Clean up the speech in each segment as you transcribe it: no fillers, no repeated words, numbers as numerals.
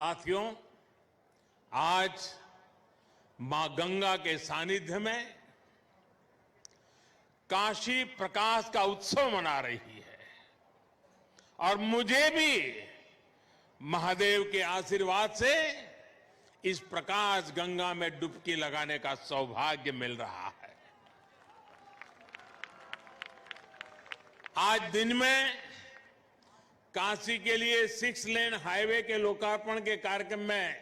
साथियों, आज मां गंगा के सानिध्य में काशी प्रकाश का उत्सव मना रही है और मुझे भी महादेव के आशीर्वाद से इस प्रकाश गंगा में डुबकी लगाने का सौभाग्य मिल रहा है। आज दिन में काशी के लिए 6 लेन हाईवे के लोकार्पण के कार्यक्रम में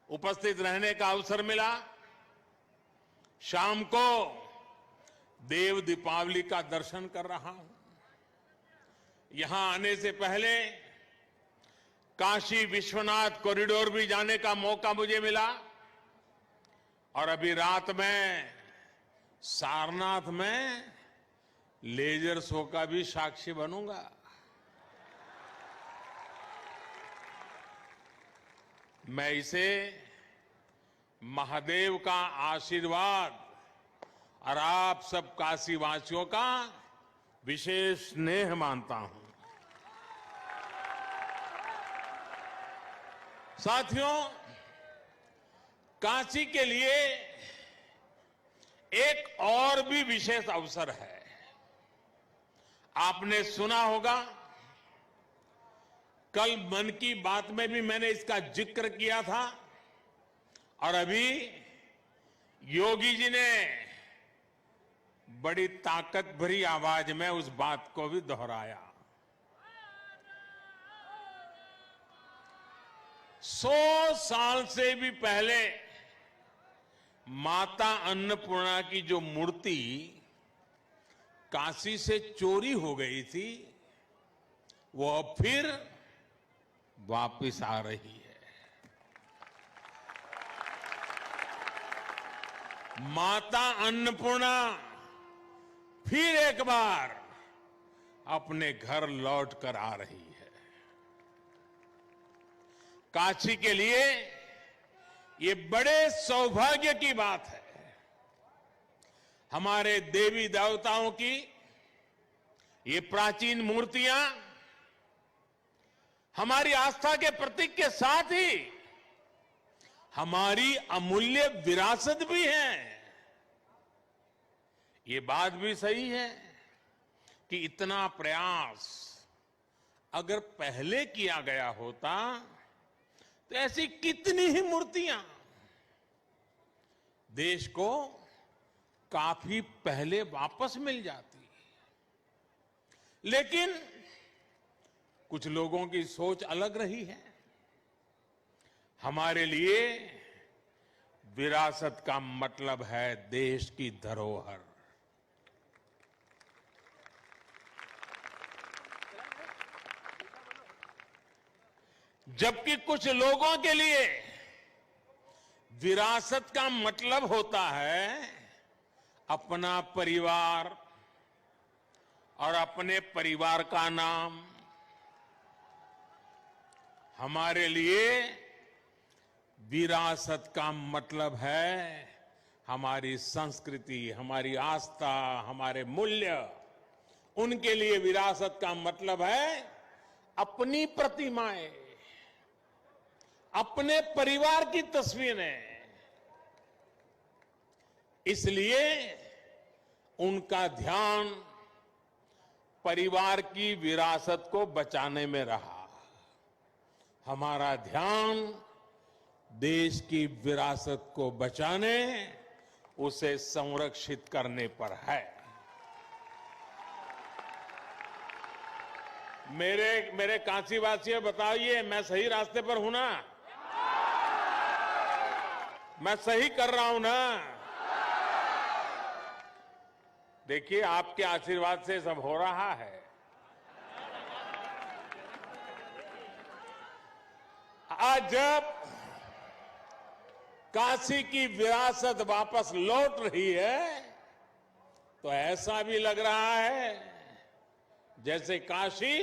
उपस्थित रहने का अवसर मिला। शाम को देव दीपावली का दर्शन कर रहा हूं। यहां आने से पहले काशी विश्वनाथ कॉरिडोर भी जाने का मौका मुझे मिला और अभी रात में सारनाथ में लेजर शो का भी साक्षी बनूंगा। मैं इसे महादेव का आशीर्वाद और आप सब काशीवासियों का विशेष स्नेह मानता हूं। साथियों, काशी के लिए एक और भी विशेष अवसर है। आपने सुना होगा, कल मन की बात में भी मैंने इसका जिक्र किया था और अभी योगी जी ने बड़ी ताकत भरी आवाज में उस बात को भी दोहराया। 100 साल से भी पहले माता अन्नपूर्णा की जो मूर्ति काशी से चोरी हो गई थी, वो अब फिर वापिस आ रही है। माता अन्नपूर्णा फिर एक बार अपने घर लौट कर आ रही है। काशी के लिए ये बड़े सौभाग्य की बात है। हमारे देवी देवताओं की ये प्राचीन मूर्तियां हमारी आस्था के प्रतीक के साथ ही हमारी अमूल्य विरासत भी है। ये बात भी सही है कि इतना प्रयास अगर पहले किया गया होता तो ऐसी कितनी ही मूर्तियां देश को काफी पहले वापस मिल जाती। लेकिन कुछ लोगों की सोच अलग रही है। हमारे लिए विरासत का मतलब है देश की धरोहर। जबकि कुछ लोगों के लिए विरासत का मतलब होता है अपना परिवार और अपने परिवार का नाम। हमारे लिए विरासत का मतलब है हमारी संस्कृति, हमारी आस्था, हमारे मूल्य। उनके लिए विरासत का मतलब है अपनी प्रतिमाएं, अपने परिवार की तस्वीरें। इसलिए उनका ध्यान परिवार की विरासत को बचाने में रहा। हमारा ध्यान देश की विरासत को बचाने, उसे संरक्षित करने पर है। मेरे काशीवासियों, बताइए मैं सही रास्ते पर हूं ना? मैं सही कर रहा हूं ना? देखिए, आपके आशीर्वाद से सब हो रहा है। आज जब काशी की विरासत वापस लौट रही है तो ऐसा भी लग रहा है जैसे काशी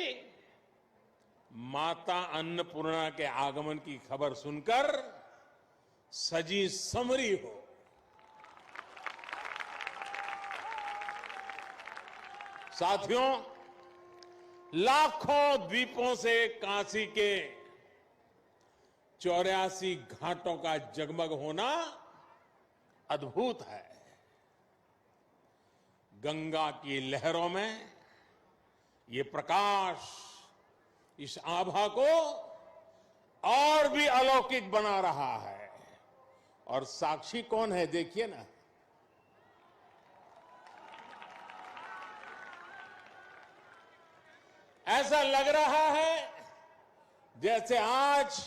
माता अन्नपूर्णा के आगमन की खबर सुनकर सजी संवरी हो। साथियों, लाखों द्वीपों से काशी के 84 घाटों का जगमग होना अद्भुत है। गंगा की लहरों में ये प्रकाश इस आभा को और भी अलौकिक बना रहा है। और साक्षी कौन है देखिए ना, ऐसा लग रहा है जैसे आज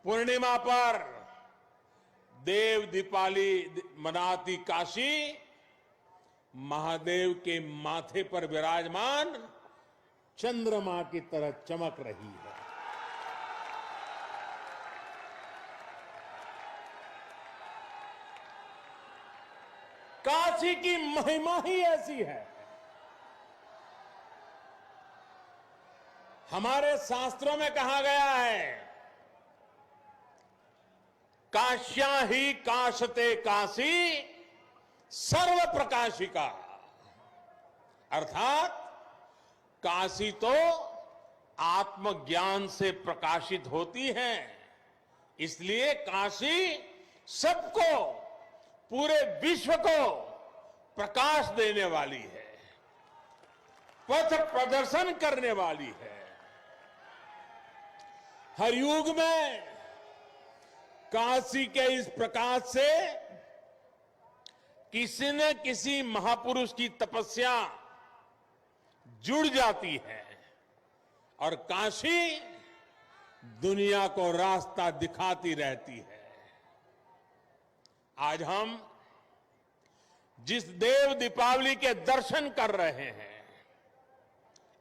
पूर्णिमा पर देव दीपावली मनाती काशी महादेव के माथे पर विराजमान चंद्रमा की तरह चमक रही है। काशी की महिमा ही ऐसी है। हमारे शास्त्रों में कहा गया है, काश्या ही काशते काशी सर्व प्रकाशिका, अर्थात काशी तो आत्मज्ञान से प्रकाशित होती है, इसलिए काशी सबको, पूरे विश्व को प्रकाश देने वाली है, पथ प्रदर्शन करने वाली है। हर युग में काशी के इस प्रकाश से किसी न किसी महापुरुष की तपस्या जुड़ जाती है और काशी दुनिया को रास्ता दिखाती रहती है। आज हम जिस देव दीपावली के दर्शन कर रहे हैं,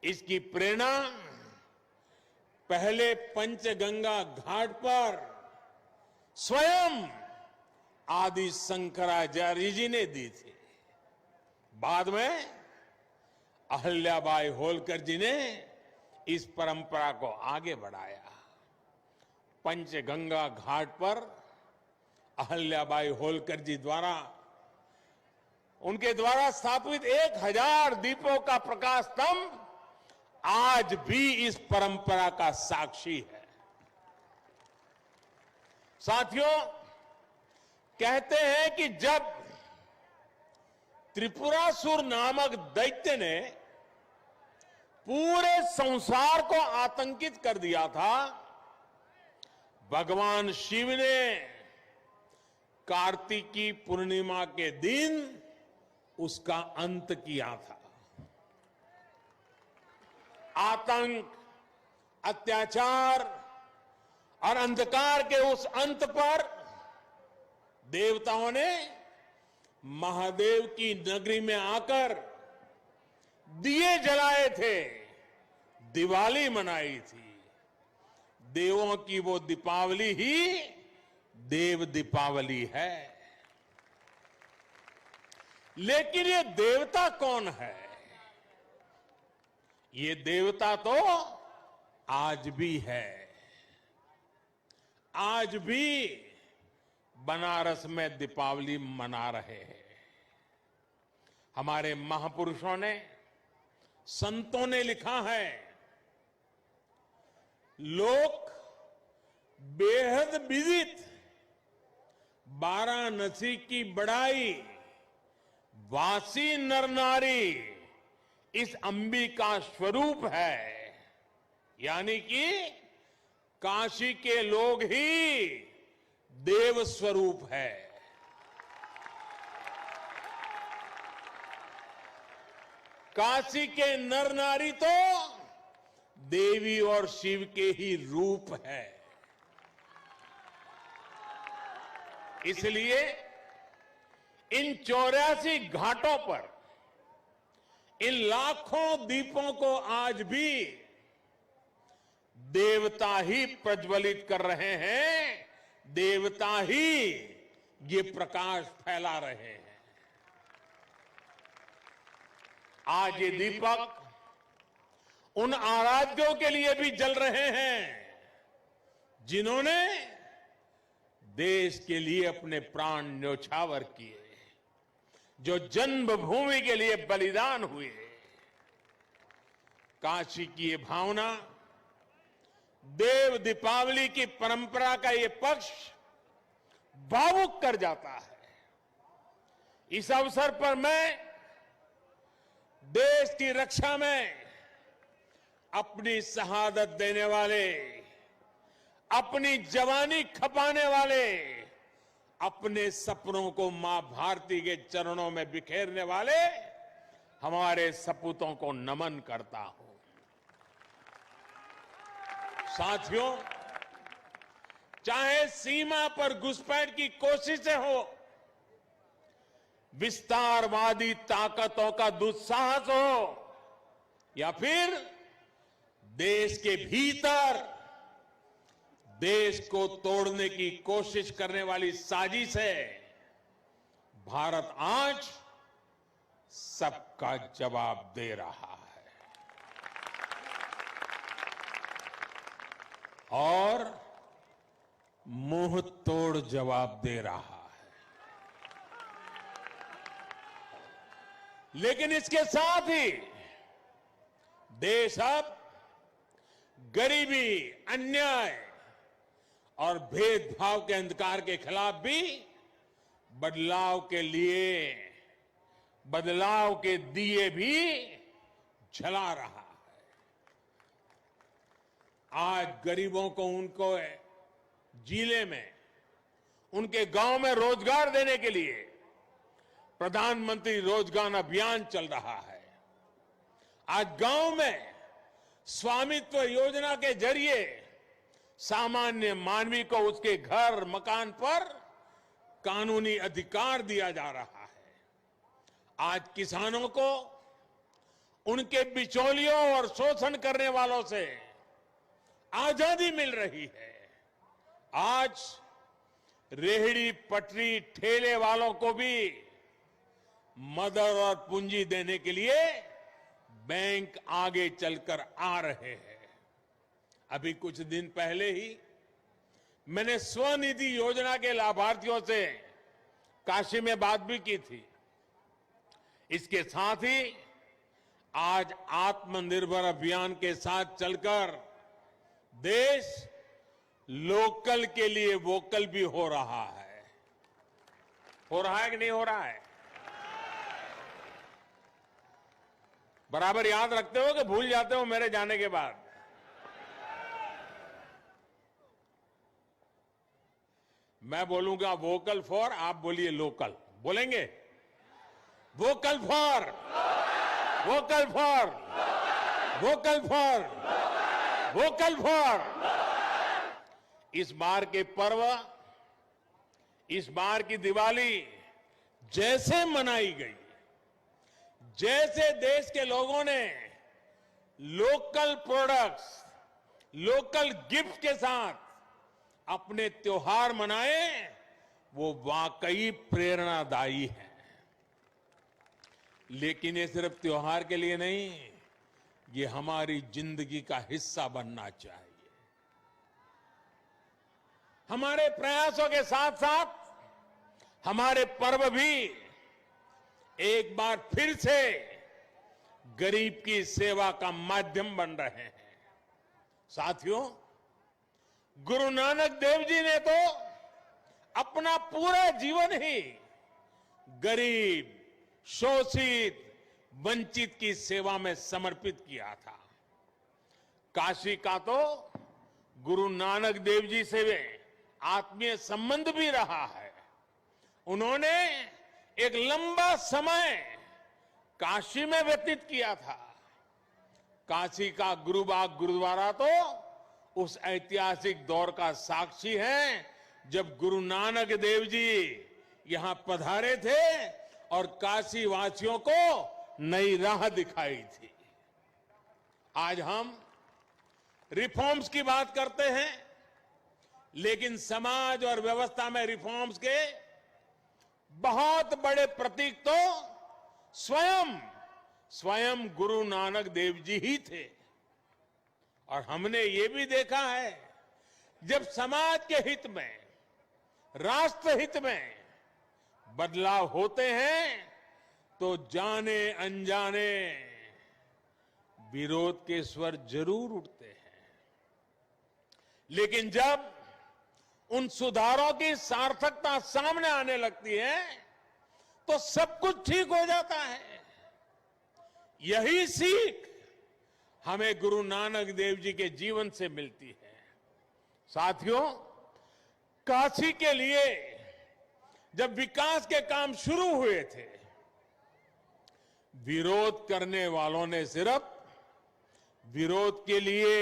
इसकी प्रेरणा पहले पंचगंगा घाट पर स्वयं आदि शंकराचार्य जी ने दी थी। बाद में अहल्याबाई होलकर जी ने इस परंपरा को आगे बढ़ाया। पंचगंगा घाट पर अहल्याबाई होलकर जी द्वारा, उनके द्वारा स्थापित 1000 दीपों का प्रकाश स्तंभ आज भी इस परंपरा का साक्षी है। साथियों, कहते हैं कि जब त्रिपुरासुर नामक दैत्य ने पूरे संसार को आतंकित कर दिया था, भगवान शिव ने कार्तिकी पूर्णिमा के दिन उसका अंत किया था। आतंक, अत्याचार और अंधकार के उस अंत पर देवताओं ने महादेव की नगरी में आकर दिए जलाए थे, दिवाली मनाई थी। देवों की वो दीपावली ही देव दीपावली है। लेकिन ये देवता कौन है? ये देवता तो आज भी है। आज भी बनारस में दीपावली मना रहे हैं। हमारे महापुरुषों ने, संतों ने लिखा है, लोक बेहद विदित वाराणसी की बड़ाई, वासी नर नारी इस अंबिका स्वरूप है। यानी कि काशी के लोग ही देव स्वरूप है। काशी के नर नारी तो देवी और शिव के ही रूप है। इसलिए इन 84 घाटों पर इन लाखों दीपों को आज भी देवता ही प्रज्वलित कर रहे हैं, देवता ही ये प्रकाश फैला रहे हैं। आज ये दीपक उन आराध्यों के लिए भी जल रहे हैं जिन्होंने देश के लिए अपने प्राण न्योछावर किए, जो जन्मभूमि के लिए बलिदान हुए। काशी की ये भावना देव दीपावली की परंपरा का ये पक्ष भावुक कर जाता है। इस अवसर पर मैं देश की रक्षा में अपनी शहादत देने वाले, अपनी जवानी खपाने वाले, अपने सपनों को मां भारती के चरणों में बिखेरने वाले हमारे सपूतों को नमन करता हूं। साथियों, चाहे सीमा पर घुसपैठ की कोशिशें हो, विस्तारवादी ताकतों का दुस्साहस हो, या फिर देश के भीतर देश को तोड़ने की कोशिश करने वाली साजिश है, भारत आज सबका जवाब दे रहा है और मुंह तोड़ जवाब दे रहा है। लेकिन इसके साथ ही देश अब गरीबी, अन्याय और भेदभाव के अंधकार के खिलाफ भी बदलाव के लिए बदलाव के दिए भी जला रहा है। आज गरीबों को उनको जिले में, उनके गांव में रोजगार देने के लिए प्रधानमंत्री रोजगार अभियान चल रहा है। आज गांव में स्वामित्व योजना के जरिए सामान्य मानवी को उसके घर, मकान पर कानूनी अधिकार दिया जा रहा है। आज किसानों को उनके बिचौलियों और शोषण करने वालों से आजादी मिल रही है। आज रेहड़ी पटरी ठेले वालों को भी मदद और पूंजी देने के लिए बैंक आगे चलकर आ रहे हैं। अभी कुछ दिन पहले ही मैंने स्वनिधि योजना के लाभार्थियों से काशी में बात भी की थी। इसके साथ ही आज आत्मनिर्भर अभियान के साथ चलकर देश लोकल के लिए वोकल भी हो रहा है। हो रहा है कि नहीं हो रहा है? बराबर याद रखते हो कि भूल जाते हो मेरे जाने के बाद? मैं बोलूंगा वोकल फॉर, आप बोलिए लोकल। बोलेंगे vocal for, vocal for, vocal for, vocal for. इस बार के पर्व, इस बार की दिवाली जैसे मनाई गई, जैसे देश के लोगों ने लोकल प्रोडक्ट्स, लोकल गिफ्ट के साथ अपने त्योहार मनाए, वो वाकई प्रेरणादायी है। लेकिन ये सिर्फ त्योहार के लिए नहीं, ये हमारी जिंदगी का हिस्सा बनना चाहिए। हमारे प्रयासों के साथ साथ हमारे पर्व भी एक बार फिर से गरीब की सेवा का माध्यम बन रहे हैं। साथियों, गुरु नानक देव जी ने तो अपना पूरा जीवन ही गरीब, शोषित, वंचित की सेवा में समर्पित किया था। काशी का तो गुरु नानक देव जी से आत्मीय संबंध भी रहा है। उन्होंने एक लंबा समय काशी में व्यतीत किया था। काशी का गुरुबाग गुरुद्वारा तो उस ऐतिहासिक दौर का साक्षी है जब गुरु नानक देव जी यहां पधारे थे और काशी वासियों को नई राह दिखाई थी। आज हम रिफॉर्म्स की बात करते हैं, लेकिन समाज और व्यवस्था में रिफॉर्म्स के बहुत बड़े प्रतीक तो स्वयं गुरु नानक देव जी ही थे। और हमने ये भी देखा है, जब समाज के हित में, राष्ट्र हित में बदलाव होते हैं तो जाने अनजाने विरोध के स्वर जरूर उठते हैं। लेकिन जब उन सुधारों की सार्थकता सामने आने लगती है तो सब कुछ ठीक हो जाता है। यही सीख हमें गुरु नानक देव जी के जीवन से मिलती है। साथियों, काशी के लिए जब विकास के काम शुरू हुए थे, विरोध करने वालों ने सिर्फ विरोध के लिए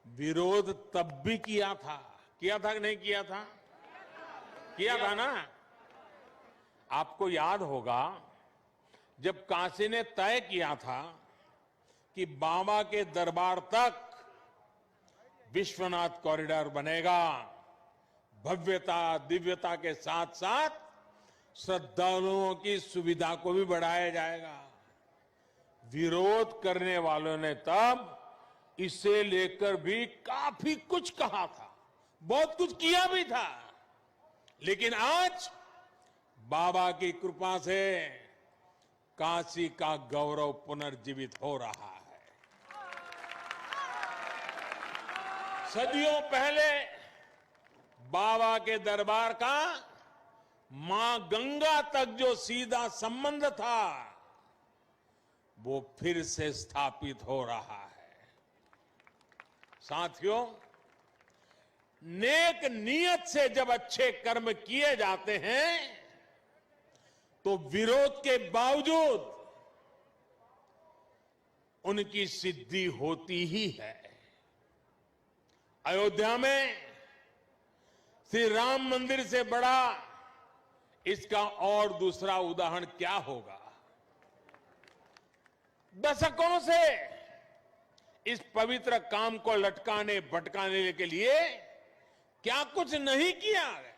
विरोध तब भी किया था कि नहीं किया था? किया था ना। आपको याद होगा जब काशी ने तय किया था कि बाबा के दरबार तक विश्वनाथ कॉरिडोर बनेगा, भव्यता दिव्यता के साथ साथ श्रद्धालुओं की सुविधा को भी बढ़ाया जाएगा। विरोध करने वालों ने तब इसे लेकर भी काफी कुछ कहा था, बहुत कुछ किया भी था, लेकिन आज बाबा की कृपा से काशी का गौरव पुनर्जीवित हो रहा है। सदियों पहले बाबा के दरबार का मां गंगा तक जो सीधा संबंध था वो फिर से स्थापित हो रहा है। साथियों, नेक नियत से जब अच्छे कर्म किए जाते हैं तो विरोध के बावजूद उनकी सिद्धि होती ही है। अयोध्या में श्री राम मंदिर से बड़ा इसका और दूसरा उदाहरण क्या होगा? दशकों से इस पवित्र काम को लटकाने भटकाने के लिए क्या कुछ नहीं किया गया,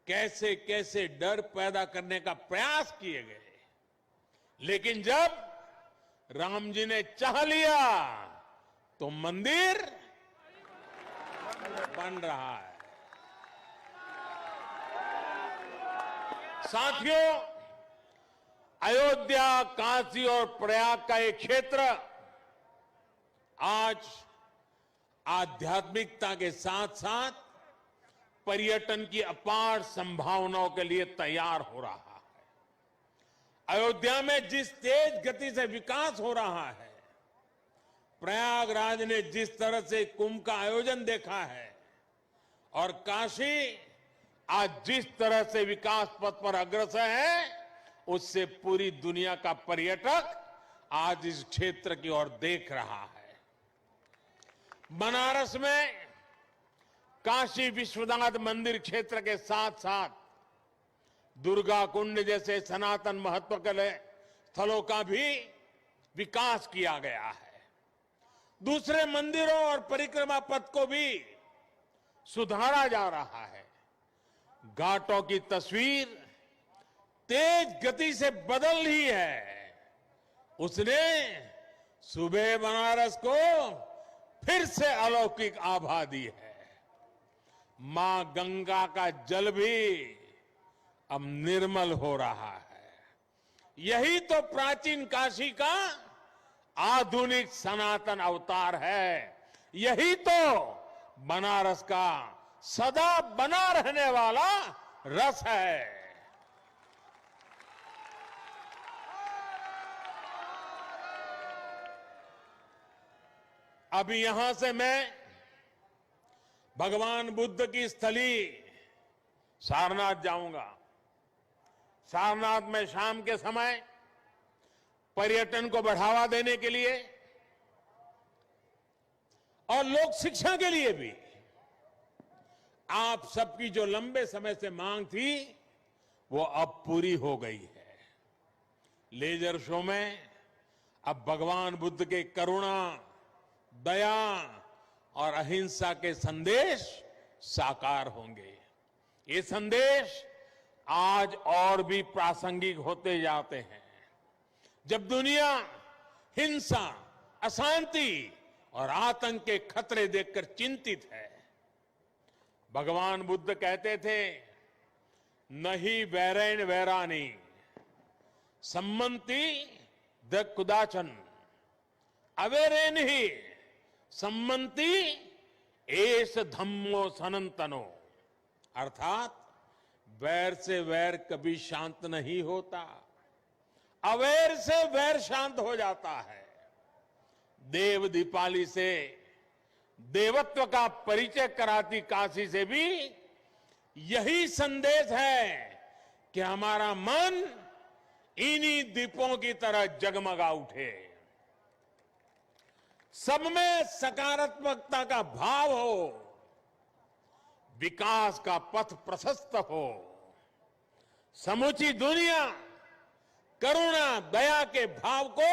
कैसे कैसे डर पैदा करने का प्रयास किए गए, लेकिन जब राम जी ने चाह लिया तो मंदिर बन रहा है। साथियों, अयोध्या, काशी और प्रयाग का एक क्षेत्र आज आध्यात्मिकता के साथ साथ पर्यटन की अपार संभावनाओं के लिए तैयार हो रहा है। अयोध्या में जिस तेज गति से विकास हो रहा है, प्रयागराज ने जिस तरह से कुंभ का आयोजन देखा है और काशी आज जिस तरह से विकास पथ पर अग्रसर है, उससे पूरी दुनिया का पर्यटक आज इस क्षेत्र की ओर देख रहा है। बनारस में काशी विश्वनाथ मंदिर क्षेत्र के साथ साथ दुर्गा कुंड जैसे सनातन महत्व के स्थलों का भी विकास किया गया है। दूसरे मंदिरों और परिक्रमा पथ को भी सुधारा जा रहा है। घाटों की तस्वीर तेज गति से बदल रही है। उसने सुबह बनारस को फिर से अलौकिक आभा दी है। मां गंगा का जल भी अब निर्मल हो रहा है। यही तो प्राचीन काशी का आधुनिक सनातन अवतार है। यही तो बनारस का सदा बना रहने वाला रस है। अभी यहां से मैं भगवान बुद्ध की स्थली सारनाथ जाऊंगा। सारनाथ में शाम के समय पर्यटन को बढ़ावा देने के लिए और लोक शिक्षा के लिए भी आप सबकी जो लंबे समय से मांग थी वो अब पूरी हो गई है। लेजर शो में अब भगवान बुद्ध के करुणा, दया और अहिंसा के संदेश साकार होंगे। ये संदेश आज और भी प्रासंगिक होते जाते हैं। जब दुनिया हिंसा, अशांति और आतंक के खतरे देखकर चिंतित है, भगवान बुद्ध कहते थे, नहीं वैरेन वैरानी सम्मति द कुदाचन, अवेरेन ही सम्मति एस धम्मो सनातनो, अर्थात वैर से वैर कभी शांत नहीं होता, अवैर से वैर शांत हो जाता है। देव दीपावली से देवत्व का परिचय कराती काशी से भी यही संदेश है कि हमारा मन इन्हीं दीपों की तरह जगमगा उठे, सब में सकारात्मकता का भाव हो, विकास का पथ प्रशस्त हो, समूची दुनिया करुणा दया के भाव को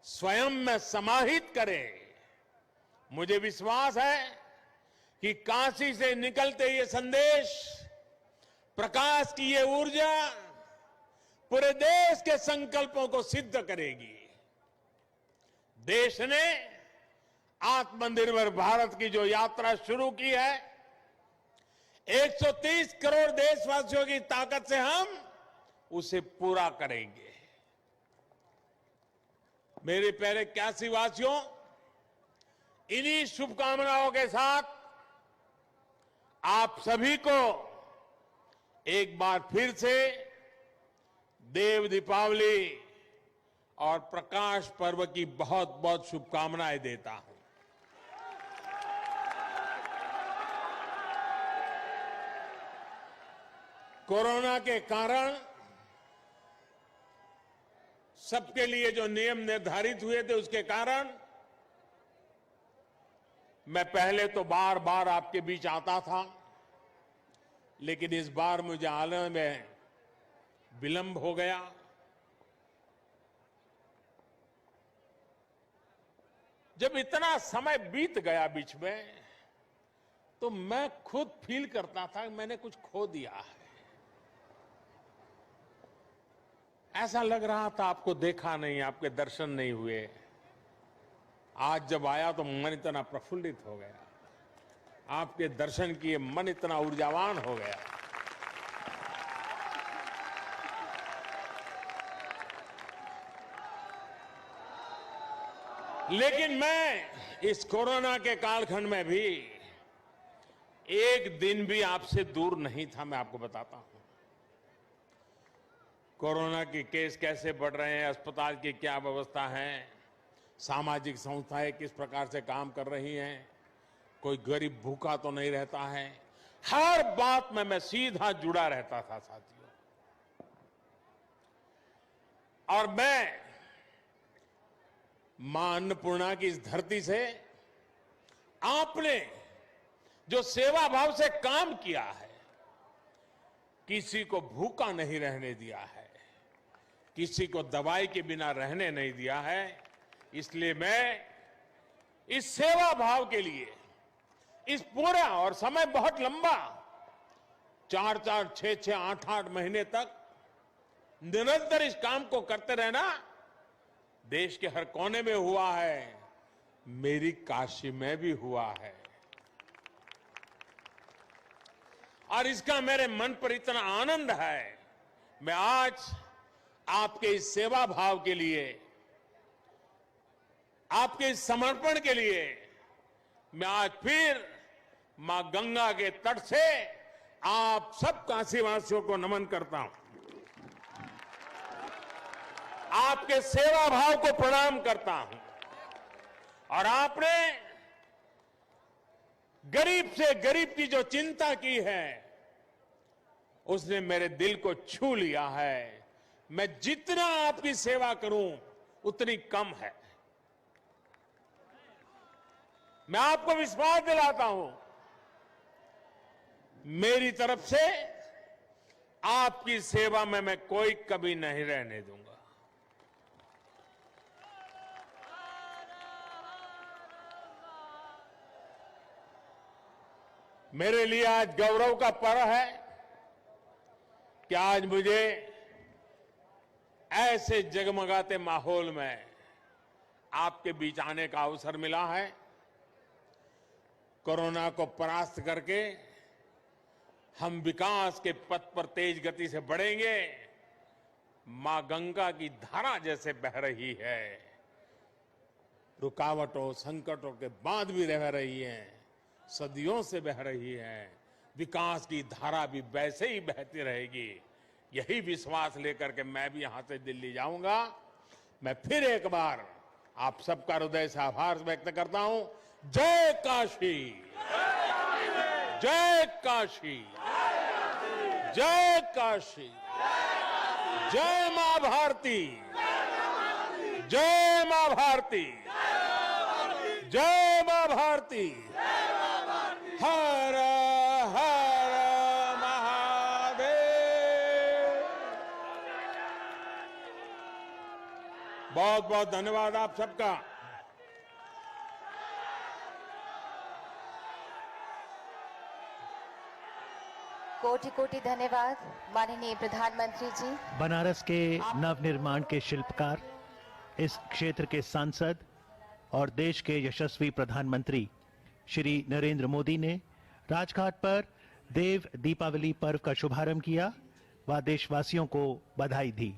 स्वयं में समाहित करे। मुझे विश्वास है कि काशी से निकलते ये संदेश, प्रकाश की ये ऊर्जा पूरे देश के संकल्पों को सिद्ध करेगी। देश ने आत्मनिर्भर भारत की जो यात्रा शुरू की है, 130 करोड़ देशवासियों की ताकत से हम उसे पूरा करेंगे। मेरे प्यारे काशी वासियों, इन्हीं शुभकामनाओं के साथ आप सभी को एक बार फिर से देव दीपावली और प्रकाश पर्व की बहुत बहुत शुभकामनाएं देता हूं। कोरोना के कारण सबके लिए जो नियम निर्धारित हुए थे, उसके कारण मैं पहले तो बार बार आपके बीच आता था, लेकिन इस बार मुझे आने में विलंब हो गया। जब इतना समय बीत गया बीच में, तो मैं खुद फील करता था कि मैंने कुछ खो दिया है। ऐसा लग रहा था आपको देखा नहीं, आपके दर्शन नहीं हुए। आज जब आया तो मन इतना प्रफुल्लित हो गया, आपके दर्शन किए मन इतना ऊर्जावान हो गया। लेकिन मैं इस कोरोना के कालखंड में भी एक दिन भी आपसे दूर नहीं था। मैं आपको बताता हूं कोरोना के केस कैसे बढ़ रहे हैं, अस्पताल की क्या व्यवस्था है, सामाजिक संस्थाएं किस प्रकार से काम कर रही हैं, कोई गरीब भूखा तो नहीं रहता है। हर बात में मैं सीधा जुड़ा रहता था साथियों। और मैं मां अन्नपूर्णा की इस धरती से आपने जो सेवा भाव से काम किया है, किसी को भूखा नहीं रहने दिया है, किसी को दवाई के बिना रहने नहीं दिया है, इसलिए मैं इस सेवा भाव के लिए इस पूरा, और समय बहुत लंबा, 4-4, 6-6, 8-8 महीने तक निरंतर इस काम को करते रहना, देश के हर कोने में हुआ है, मेरी काशी में भी हुआ है। और इसका मेरे मन पर इतना आनंद है। मैं आज आपके इस सेवा भाव के लिए, आपके इस समर्पण के लिए, मैं आज फिर मां गंगा के तट से आप सब काशीवासियों को नमन करता हूं, आपके सेवा भाव को प्रणाम करता हूं। और आपने गरीब से गरीब की जो चिंता की है, उसने मेरे दिल को छू लिया है। मैं जितना आपकी सेवा करूं उतनी कम है। मैं आपको विश्वास दिलाता हूं, मेरी तरफ से आपकी सेवा में मैं कोई कमी नहीं रहने दूंगा। मेरे लिए आज गौरव का पर्व है कि आज मुझे ऐसे जगमगाते माहौल में आपके बीच आने का अवसर मिला है। कोरोना को परास्त करके हम विकास के पथ पर तेज गति से बढ़ेंगे। मां गंगा की धारा जैसे बह रही है, रुकावटों संकटों के बाद भी रह रही है, सदियों से बह रही है, विकास की धारा भी वैसे ही बहती रहेगी। यही विश्वास लेकर के मैं भी यहां से दिल्ली जाऊंगा। मैं फिर एक बार आप सबका हृदय से आभार व्यक्त करता हूं। जय काशी, जय काशी, जय काशी, जय मां भारती, जय मां भारती, जय मां भारती, हर हर महादेव। बहुत बहुत धन्यवाद आप सबका। कोटि कोटि धन्यवाद माननीय प्रधानमंत्री जी। बनारस के नवनिर्माण के शिल्पकार, इस क्षेत्र के सांसद और देश के यशस्वी प्रधानमंत्री श्री नरेंद्र मोदी ने राजघाट पर देव दीपावली पर्व का शुभारंभ किया व देशवासियों को बधाई दी।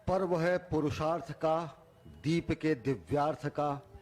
पर्व है पुरुषार्थ का, दीप के दिव्यार्थ का।